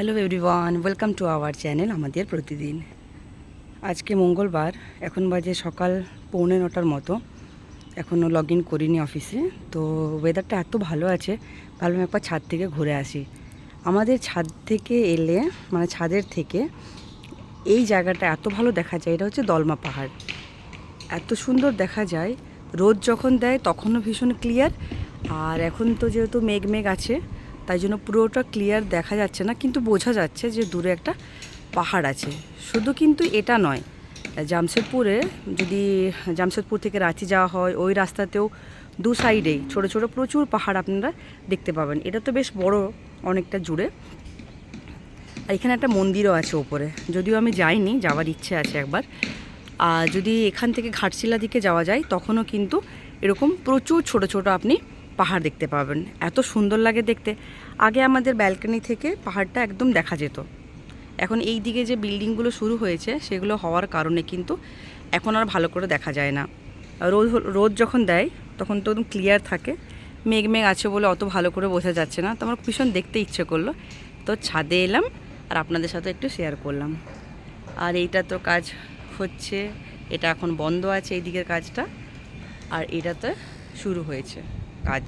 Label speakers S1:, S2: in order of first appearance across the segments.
S1: Hello everyone, welcome to our channel আমাদের প্রতিদিন। আজকে মঙ্গলবার, এখন বাজে সকাল 8:45 মতো। এখনও লগ ইন করিনি অফিসে। তো ওয়েদারটা এত ভালো আছে, ভাবলাম একবার ছাদ থেকে ঘুরে আসি। আমাদের ছাদ থেকে এলে, মানে ছাদের থেকে এই জায়গাটা এত ভালো দেখা যায়। এটা হচ্ছে দলমা পাহাড়, এত সুন্দর দেখা যায়। রোদ যখন দেয় তখনও ভীষণ ক্লিয়ার, আর এখন তো যেহেতু মেঘ মেঘ আছে, তাই জন্য পুরোটা ক্লিয়ার দেখা যাচ্ছে না, কিন্তু বোঝা যাচ্ছে যে দূরে একটা পাহাড় আছে। শুধু কিন্তু এটা নয়, জামশেদপুরে যদি জামশেদপুর থেকে রাঁচি যাওয়া হয়, ওই রাস্তাতেও দু সাইডেই ছোট ছোট প্রচুর পাহাড় আপনারা দেখতে পাবেন। এটা তো বেশ বড়, অনেকটা জুড়ে। আর এখানে একটা মন্দিরও আছে ওপরে, যদিও আমি যাইনি, যাওয়ার ইচ্ছে আছে একবার। আর যদি এখান থেকে ঘাটশিলা দিকে যাওয়া যায়, তখনও কিন্তু এরকম প্রচুর ছোট ছোট আপনি পাহাড় দেখতে পাবেন। এত সুন্দর লাগে দেখতে। আগে আমাদের ব্যালকনি থেকে পাহাড়টা একদম দেখা যেত। এখন এই দিকে যে বিল্ডিংগুলো শুরু হয়েছে, সেগুলো হওয়ার কারণে কিন্তু এখন আর ভালো করে দেখা যায় না। রোদ যখন দেয় তখন তো একদম ক্লিয়ার থাকে, মেঘ মেঘ আছে বলে অত ভালো করে বোঝা যাচ্ছে না। তো আমার ভীষণ দেখতে ইচ্ছে করলো, তো ছাদে এলাম আর আপনাদের সাথে একটু শেয়ার করলাম। আর এইটা তো কাজ হচ্ছে, এটা এখন বন্ধ আছে এই দিকের কাজটা, আর এটাতে শুরু হয়েছে কাজ।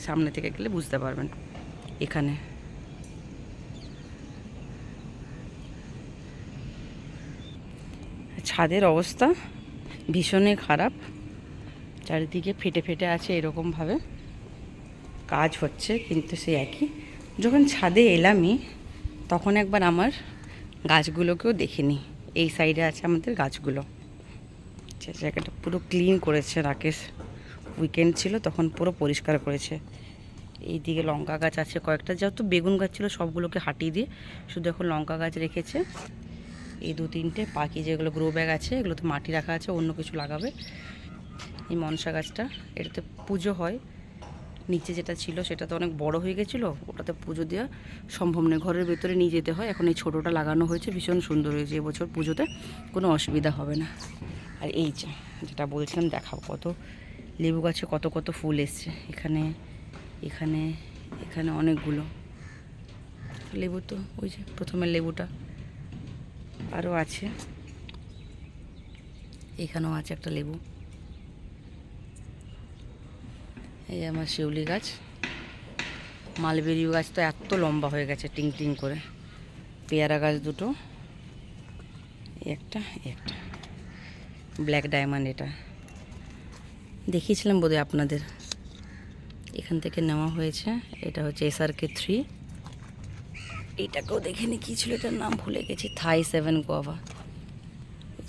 S1: সামনে থেকে গেলে বুঝতে পারবেন। এখানে ছাদের অবস্থা ভীষণই খারাপ, চারিদিকে ফেটে ফেটে আছে এরকমভাবে। কাজ হচ্ছে কিন্তু সে একই। যখন ছাদে এলামই, তখন একবার আমার গাছগুলোকেও দেখিনি। এই সাইডে আছে আমাদের গাছগুলো। জায়গাটা পুরো ক্লিন করেছে রাকেশ, উইকেন্ড ছিল তখন পুরো পরিষ্কার করেছে। এই দিকে লঙ্কা গাছ আছে কয়েকটা, যেহেতু বেগুন গাছ ছিল সবগুলোকে হাঁটিয়ে দিয়ে শুধু এখন লঙ্কা গাছ রেখেছে। এই 2-3টে পাখি যেগুলো গ্রো ব্যাগ আছে, এগুলোতে মাটি রাখা আছে, অন্য কিছু লাগাবে। এই মনসা গাছটা, এটাতে পুজো হয়। নিচে যেটা ছিল সেটা তো অনেক বড় হয়ে গেছিলো, ওটাতে পুজো দেওয়া সম্ভব নয়, ঘরের ভেতরে নিয়ে যেতে হয়। এখন এই ছোটোটা লাগানো হয়েছে, ভীষণ সুন্দর হয়েছে। এবছর পুজোতে কোনো অসুবিধা হবে না। আর এই যেটা বলছিলাম দেখাও, কত লেবু গাছে কত কত ফুল এসছে। এখানে এখানে এখানে অনেকগুলো লেবু, তো ওই যে প্রথমের লেবুটা, আরও আছে। এখানেও আছে একটা লেবু। এই আমার শিউলি গাছ, মালবেরি গাছ তো এত লম্বা হয়ে গেছে টিং টিং করে। পেয়ারা গাছ দুটো, একটা একটা ব্ল্যাক ডায়মন্ড, এটা দেখিয়েছিলাম বোধহয় আপনাদের, এখান থেকে নেওয়া হয়েছে। এটা হচ্ছে SRK3। এটাকেও দেখেনি কী ছিল, এটার নাম ভুলে গেছি, থাই 7 গোয়াভা।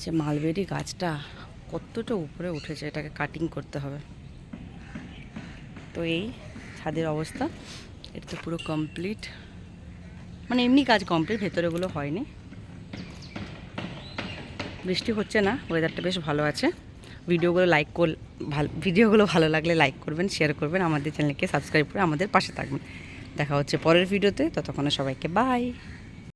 S1: যে মালবেরি গাছটা কতটা উপরে উঠেছে, এটাকে কাটিং করতে হবে। তো এই ছাদের অবস্থা, এটা তো পুরো কমপ্লিট, মানে এমনি কাজ কমপ্লিট, ভেতরেগুলো হয়নি। বৃষ্টি হচ্ছে না, ওয়েদারটা বেশ ভালো আছে। ভিডিওগুলো ভালো লাগলে লাইক করবেন, শেয়ার করবেন, আমাদের চ্যানেলকে সাবস্ক্রাইব করে আমাদের পাশে থাকবেন। দেখা হচ্ছে পরের ভিডিওতে, ততক্ষণে সবাইকে বাই।